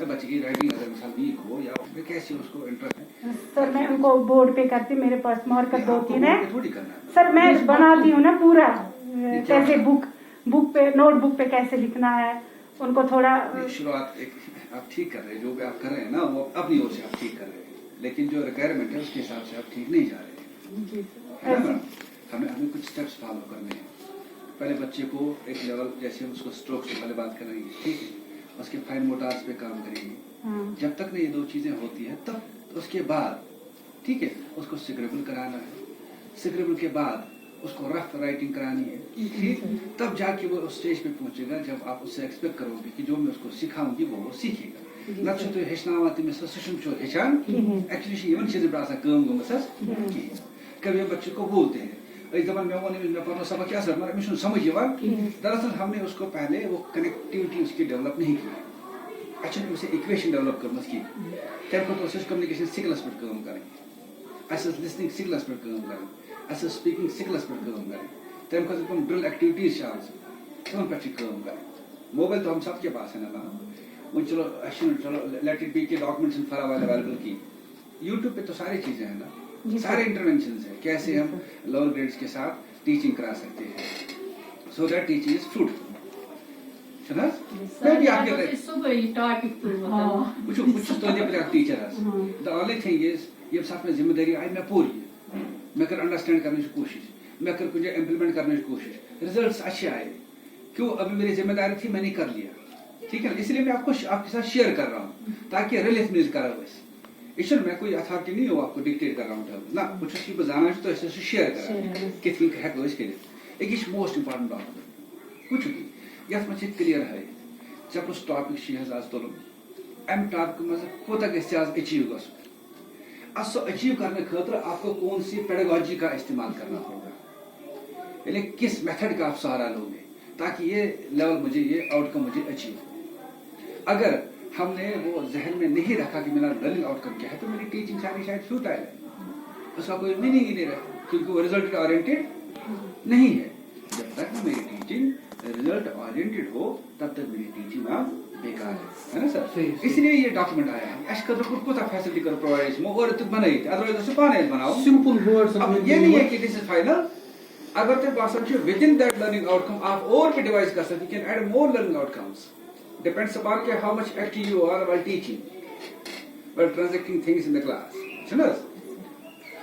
बच्चे की राइटिंग अगर मिसाल वीक हो या कैसे उसको इंटरेस्ट है सर मैं उनको बोर्ड पे करती, मेरे पास मार्कर 2-3 है थोड़ी करना है। सर, मैं बनाती हूँ ना पूरा कैसे बुक पे नोटबुक पे कैसे लिखना है उनको थोड़ा। शुरुआत आप ठीक कर रहे हैं, जो भी आप कर रहे हैं ना वो अपनी ओर से आप ठीक कर रहे हैं, लेकिन जो रिक्वायरमेंट है उसके हिसाब से आप ठीक नहीं जा रहे हैं। हमें कुछ स्टेप्स फॉलो करने हैं। पहले बच्चे को एक लेवल, जैसे उसको स्ट्रोक से पहले बात करेंगे, ठीक है, उसके फाइन मोटार्स पे काम करेंगे। जब तक नहीं ये दो चीजें होती है तब उसके बाद ठीक है उसको सिग्रेबल कराना है। सिग्रेबल के बाद उसको रफ राइटिंग करानी है, ठीक, तब जाके वो उस स्टेज पे पहुंचेगा जब आप उससे एक्सपेक्ट करोगे कि जो मैं उसको सिखाऊंगी वो सीखेगा। न तो हेचनावा तमिस सो हेचान एक्चुअली इवन चीजें बड़ा काम गमस कभी हम बच्चे को बोलते हैं एक दफा मैं पढ़ो सबक क्या सर मैं समझ दरअसल हमने उसको पहले वो कनेक्टिविटी उसकी डेवलप नहीं की, एक्चुअली उसे इक्वेशन डेवलप करना की तम खुद कम्युनिकेशन सिकलस पे काम करें, लिसनिंग सिकलस पे काम करें, स्पीकिंग सिकलस पे काम करें, तम खुद ड्रिल एक्टिविटीज तम पे काम करें। मोबाइल तो हम सबके पास है ना, वो चलो लेट इट बी के डॉक्यूमेंट्स फॉर अवेलेबल की, यूट्यूब पे तो सारी चीजें हैं ना, सारे इंटरवेंशन है कैसे हम लोअर ग्रेड्स के साथ टीचिंग करा सकते हैं so that teaching is fruitful. मैं भी आपके teacher the only thing is ये साथ में जिम्मेदारी आई मैं पूरी मैं कर अंडरस्टैंड करने की कोशिश, मैं कर कुछ इम्प्लीमेंट करने की कोशिश, रिजल्ट्स अच्छे आए, क्यों अभी मेरी जिम्मेदारी थी मैंने कर लिया, ठीक है, इसलिए मैं आपको आपके साथ शेयर कर रहा हूँ ताकि रिलीफ मिल कर इसलिए मैं कोई अथॉरिटी नहीं हूँ आपको डिक्टेट कर रहा हूँ ना कुछ जाना तो ऐसे शेयर कर कित हेको एक मोस्ट इंपॉर्टेंट डॉक्यूमेंट कुछ भी यथ मे क्लियर है जब उस टॉपिक आज तुल अम टॉपिक मज कोत अचीव ग सो अचीव करने खतर आपको कौन सी पेडागॉजी का इस्तेमाल करना होगा, यानी किस मेथड का आप सहारा लोगे ताकि ये लेवल मुझे ये आउटकम मुझे अचीव हो। अगर हमने वो जहन में नहीं रखा कि मेरा लर्निंग आउटकम क्या है तो मेरी टीचिंग सारी शायद फ्यूटाइल है, उसका कोई मीनिंग ही नहीं रहा क्योंकि वो रिजल्ट ओरिएंटेड नहीं है। जब तक मेरी टीचिंग रिजल्ट ओरिएंटेड हो तब तक मेरी टीचिंग आप बेकार है ना सर। इसलिए ये डॉक्यूमेंट आया है अश कदर कोता फैसिलिटी कर प्रोवाइड मो और तक बनाई अदरवाइज से पाने बनाओ सिंपल वर्ड्स। अब ये नहीं है कि दिस इज फाइनल, अगर ते बात समझो with in that learning outcome आप और भी डिवाइस कर सकते, you can add more learning outcomes depends upon how much active you are while teaching, while transacting things in the class. Sunas?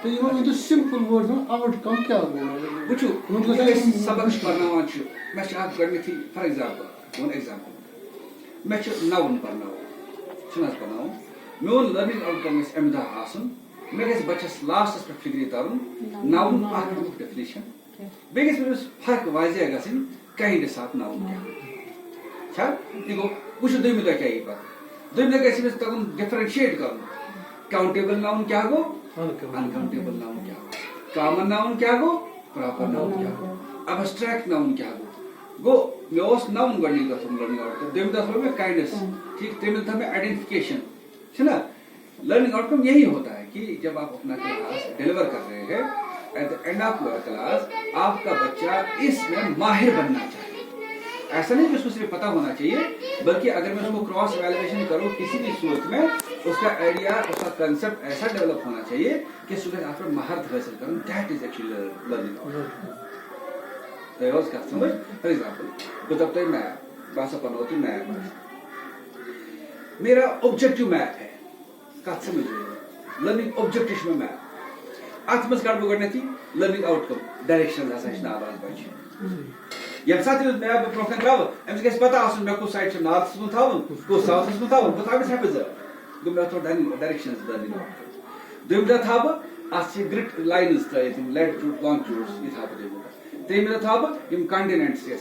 तो ये वो तो सिंपल वर्ड्स में आउटकम क्या बोल रहे हैं? बुझो, मतलब सबक पढ़ना वांचो, मैं चाहता करने थी, फॉर एग्जांपल, मैं चाह नाउन पढ़ना हो, सुनास पढ़ना हो, मैं लर्निंग आउटकम इस अमदा हासन, मैं किस बच्चे लास्ट एस्पेक्ट फिक्री तारुन, नाउन आर्टिकल डेफिनेशन, बेगिस में उस फर्क वाज़े है गसिन, कहीं के साथ नाउन क्या अच्छा देखो कुछ दो मिनट क्या ही बात दो मिनट कैसे में तक डिफरेंशिएट करूं, काउंटेबल नाउन क्या हो, अनकाउंटेबल नाउन क्या हो, कॉमन नाउन क्या हो, प्रॉपर नाउन क्या हो, अब्स्ट्रैक्ट नाउन क्या हो, गो मेओस नाउन गणनी का तुम लर्निंग आउटकम दो मिनट में काइंडनेस ठीक ते मिनट में आइडेंटिफिकेशन है ना। लर्निंग आउटकम यही होता है कि जब आप अपना क्लास डिलीवर कर रहे हैं at the end of your class आपका बच्चा इसमें माहिर बनना चाहिए, ऐसा नहीं कि उसको सिर्फ पता होना चाहिए बल्कि अगर मैं उसको क्रॉस वैल्यूएशन करूं किसी भी सूरत में उसका आइडिया उसका कांसेप्ट ऐसा डेवलप होना चाहिए कि स्टूडेंट आप महारत हासिल करें, that is actually learning outcome का समझ। फॉर एग्जांपल तो तब तक मैं भाषा पढ़ना होती मैं मेरा ऑब्जेक्टिव मैप है का समझ लर्निंग ऑब्जेक्टिव में मैप आत्मस कार्ड बगड़ने थी लर्निंग आउटकम डायरेक्शन ऐसा आवाज बच यम साथ मैं प्रोफेसर राव एम्स गस पता आसन मैं को साइड से नॉर्थ में थावन को साउथ में थावन बट आई हैव द गुम तो डायरेक्शंस द दुम द थाब आसी grid lines the latitude longitudes ये थाब दे ते में थाब यम कॉन्टिनेंट्स ये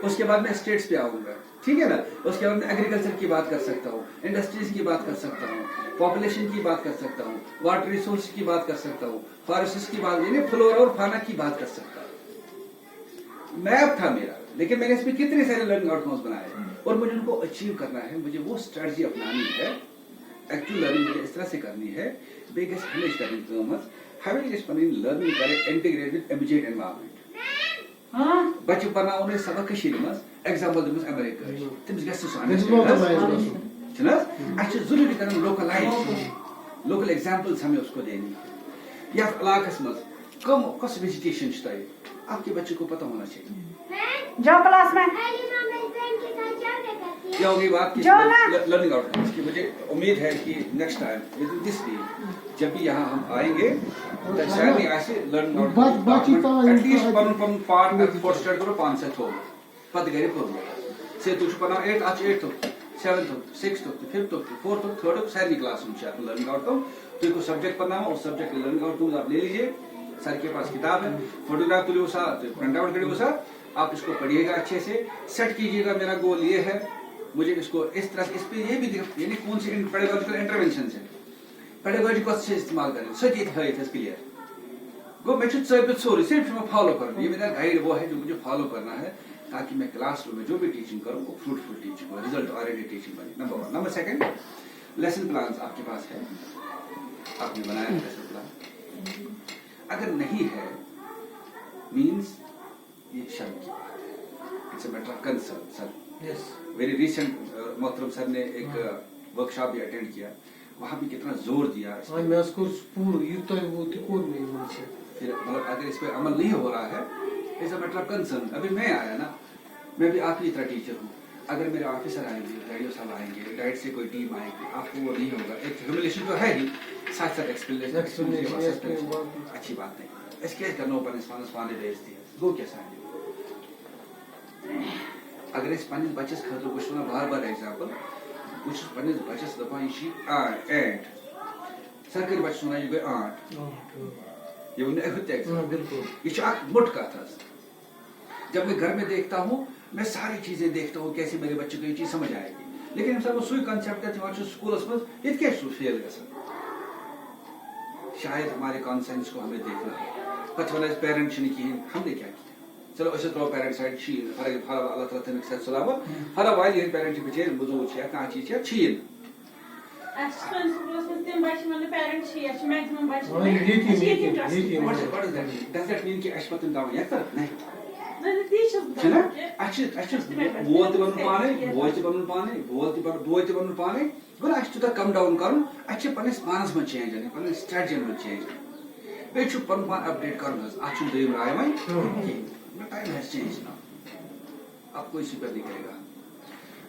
उसके बाद मैं स्टेट्स पे आऊंगा, ठीक है ना, उसके बाद मैं एग्रीकल्चर की बात कर सकता हूँ, इंडस्ट्रीज की बात कर सकता हूँ, पॉपुलेशन की बात कर सकता हूँ, वाटर रिसोर्स की बात कर सकता हूँ, फॉरेस्ट की बात यानी फ्लोरा और फाना की बात कर सकता हूँ। मैप था मेरा, लेकिन मैंने इसमें कितने सारे लर्निंग आउटकम्स बनाए और मुझे उनको अचीव करना है, मुझे वो स्ट्रेटजी अपनानी है, एक्चुअल लर्निंग मुझे इस तरह से करनी है बेगस हमेश करनी तो मत हमें इस पर लर्निंग करे इंटीग्रेटेड विद इमीडिएट एनवायरनमेंट हां बच्चे पढ़ना उन्हें सबक कशीर मस एग्जांपल दमस अमेरिका तमस गस साने ضروری کر لوکل ایگزامپلز ہمیں اس کو دینی یا علاقس مز کس ویجیٹیشن آپ کے بچے کو پتہ ہونا چاہیے جو کلاس میں کیا ہوگی بات کی لرننگ آؤٹ کمز کی. مجھے امید ہے کہ نیکسٹ ٹائم دس ویک جب بھی یہاں ہم آئیں گے سارے ایسے learning out at least pin part four state کرو 5 سے تھو پتہ گھر پور سے تھی پڑھا 8 7 6 5 4 3 سارے کلاس میں لرننگ آؤٹ کم تھی کو سبجیکٹ پڑھنا اس سبجیکٹ لرننگ آؤٹ کم آپ لے لیجیے. سر کے پاس کتاب ہے فوٹوگراف تلیو سا پرنٹ آؤٹ کریے سا آپ اس کو پڑھیے گا اچھے سے سیٹ کیجیے گا. میرا گول یہ ہے مجھے اس کو اس طرح اس پہ یہ بھی یعنی کون سی پیڈاگوجیکل انٹروینشن ہے پیڈاگوجی کو استعمال کریں سچ کلیئر گو میں ثابت سوری صرف میں فالو کروں. یہ میرا گائیڈ وہ ہے جو مجھے فالو کرنا ہے تاکہ میں کلاس روم میں جو بھی ٹیچنگ کروں وہ فروٹفل ٹیچنگ ہو ریزلٹ اورینٹڈ ٹیچنگ بنے. نمبر 1. نمبر 2 لیسن پلانس آپ کے پاس ہے آپ نے بنایا لیسن پلان. اگر نہیں ہے مینس یہ شرم کی بات ہے it's a matter of concern. Sir very recent محترم سر نے ایک ورک شاپ بھی اٹینڈ کیا وہاں بھی کتنا زور دیا پھر مطلب اگر اس پہ عمل نہیں ہو رہا ہے it's a matter of concern. ابھی میں آیا نا میں بھی آپ کی طرح ٹیچر ہوں. اگر میرے آفیسر آئیں گے ڈیڈیو صاحب آئیں گے ڈائٹ سے کوئی ٹیم آئے گی آپ کو وہ نہیں ہوگا. ایک ہیوملیشن تو ہے ہی ساتھ ساتھ ایکسپلینیشن اچھی بات نہیں. اس کیس کرنا پانے بھیجتی ہے گو کیا سائن اگر اس پنس بچس خاطر بہت ونان بار بار ایگزامپل بہت پنس بچس دپان یہ اینٹ سرکاری بچہ ونان یہ گئی آنٹ یہ ون ایگزامپل یہ مٹ کت حظ. جب میں گھر میں دیکھتا ہوں میں ساری چیزیں دیکھتا ہوں کیسے میرے بچے کو یہ چیز سمجھ آئے گی. لیکن یم سات سی کنسپٹ سکولس مز یہ کیا فیل گھن شاید ہمارے کانسینس کو ہمیں دیکھنا ہے. پتہ ون پیرنٹ کہین ہم نے کیا کیا چلو اس ترو پیرنٹ سائڈ اللہ تعالیٰ تھن صحت سلامت ہر والی ہند پیرنٹ بچے موزور کھانا چیز چھین وول تہ بن پانے بوے تہ بن پانے بوے تہ بن پانے گوٚو اَسہِ چھُ تَتھ کم ڈاؤن کرُن اَسہِ چھِ پننس پانس منٛز چینج انٕنۍ پننٮ۪ن سٹریٹجین منٛز چینج انٕنۍ بیٚیہِ چھُ پنُن پان اپڈیٹ کرُن حظ اتھ چھُنہٕ دوٚیِم راے وۄنۍ کِہیٖنۍ ٹایم ہیز چینج نا اب کوئی سپر نہیں کرے گا.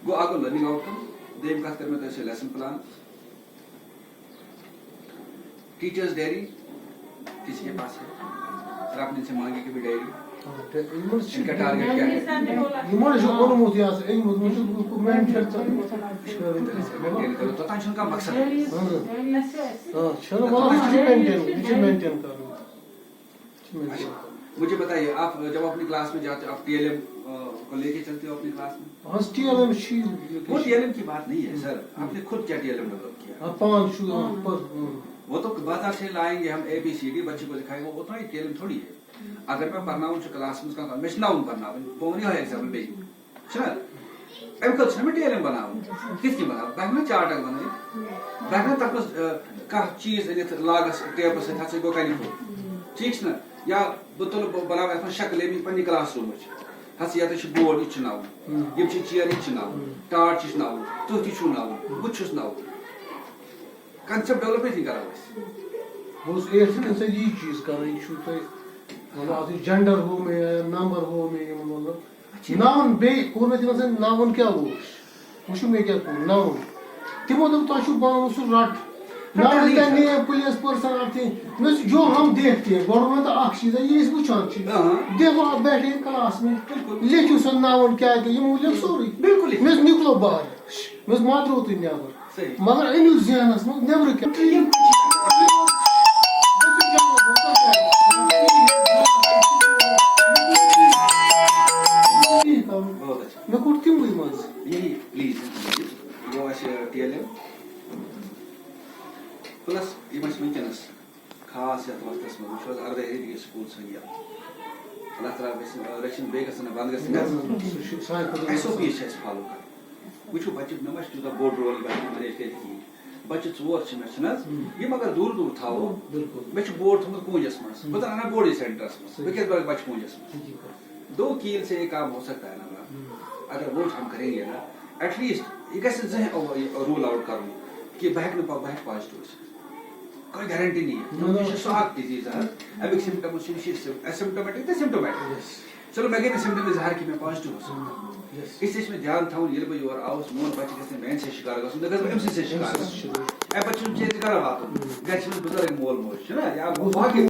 گو آگو لرننگ آؤٹ کم. دوٚیِم کتھ کر مےٚ تۄہہِ سۭتۍ لیسن پلان ٹیچرس ڈائری کسی کے پاس ہے سر آپ نے ان سے مانگی کبھی ڈائری ان کا ٹارگیٹ کیا ہے مینٹین کرو توتان چھُنہٕ کانٛہہ مقصد مجھے بتائیے آپ جب اپنی کلاس میں جاتے ہو آپ ٹی ایل ایم کو لے کے چلتے ہو اپنی کلاس میں وہ ٹی ایل ایم کی بات نہیں ہے سر آپ نے خود کیا ٹی ایل ایم ڈیولپ کیا وہ تو بازار سے لائیں گے ہم اے بی سی ڈی بچے کو دکھائیں گے اتنا ہی ٹی ایل ایم تھوڑی ہے. اگر میں پڑھنا کلاس میں میں ناؤن پڑھنا بہت ایگزامپل بیٚیہِ امہِ خٲطرٕ چھُنہ مےٚ ٹی ایل ایم بناوُن کِتھ کٔنۍ بناوُن بہٕ ہٮ۪کہٕ نا چارٹ اکھ بنٲیِتھ بہٕ ہٮ۪کہٕ نا تتھ منٛز کانٛہہ چیٖز أنِتھ لاگس ٹیپس سۭتۍ ہسا گوٚو کنہِ پھوٚل ٹھیٖک چھُنہ یا بہٕ تُلہٕ بناوٕ یتھ منٛز شکل ییٚمہِ پننہِ کلاس روٗمٕچ ہسا یتھ چھُ بورڈ یہِ چھُ ناوُن یِم چھِ چیر یہِ چھُ ناوُن ٹارچ یہِ چھُ ناوُن تُہۍ تہِ چھُو ناوُن بہٕ تہِ چھُس ناوُن کنسپٹ ڈیولپ ییٚتی کرو أسۍ یہ چیز کر جینڈر ہو میں نمبر ہو میں ناون بیس ناون کیا وچو میں کیا ناون تمو دپ تھی بناؤ سہ رٹ نام پولیس پرسن جو ہم دیکھتے ہیں گوڑ اخ چیز یہ وچان دیکھو آپ بیٹھے کلاس میں لکھو سا ناون کیا لکھ سوری مے نکلو باہر مے ماترو تھی نبر مگر انو ذہنس من نبر کیا میں کوٚر تِموٕے منٛز یہی پلیز گوٚو اَسہِ ٹی ایل ایم پلس یِم اَسہِ وٕنکیٚنس خاص یتھ وقتس منٛز وٕچھو حظ ارداہ ہیٚرِ سکوٗل سٲنۍ اللہ تعالیٰ گژھِ رٔچھِنۍ بیٚیہِ گژھن نہٕ بنٛد گژھٕنۍ ایس او پیز چھِ اَسہِ فالو کرٕنۍ وٕچھو بچہِ مےٚ ما چھُ تیوٗتاہ بوٚڑ رول مینیج کٔرِتھ کِہیٖنۍ بچہِ 4 چھِ مےٚ چھِنہٕ حظ یِم اگر دوٗر دوٗر تھاوو مےٚ چھُ بورڈ تھوٚمُت کوٗنجس منٛز بہٕ زن انہٕ بورڈٕے سینٹرس منٛز بہٕ کیٛازِ بناوٕ بچہِ کوٗنجس منٛز 2 کیل سے یہ کام ہو سکتا ہے نا. اگر وہ ہم کریں گے نا ایٹ لیسٹ یہ گژھِ نہٕ رول آؤٹ کرُن کہ بہٕ ہٮ۪کہٕ پازٹِو ٲسِتھ کوئی گارنٹی نہیں ہے یہ چھِ سۄ اکھ ڈِزیٖز امیُک سِمپٹمٕز چھِ یہِ چھِ ایسمٹومیٹِک تہٕ سِمٹومیٹِک چلو مےٚ گٔے نہٕ سِمٹمٕز ظٲہِر کہِ مےٚ پازٹِو اوس اس لیے چھُ مےٚ دھیان تھاوُن ییٚلہِ بہٕ یور آوُس میون بچہِ گژھِ نہٕ میانہِ سۭتۍ شِکار گژھُن نہ گژھٕ بہٕ أمۍ سٕنٛدۍ سۭتۍ شِکار گژھُن اَمہِ پتہٕ چھُنہٕ چیٚتہِ گرا واتُن گرِ چھُ أمِس بُزرگ مول موج چھُنہ یا باقٕے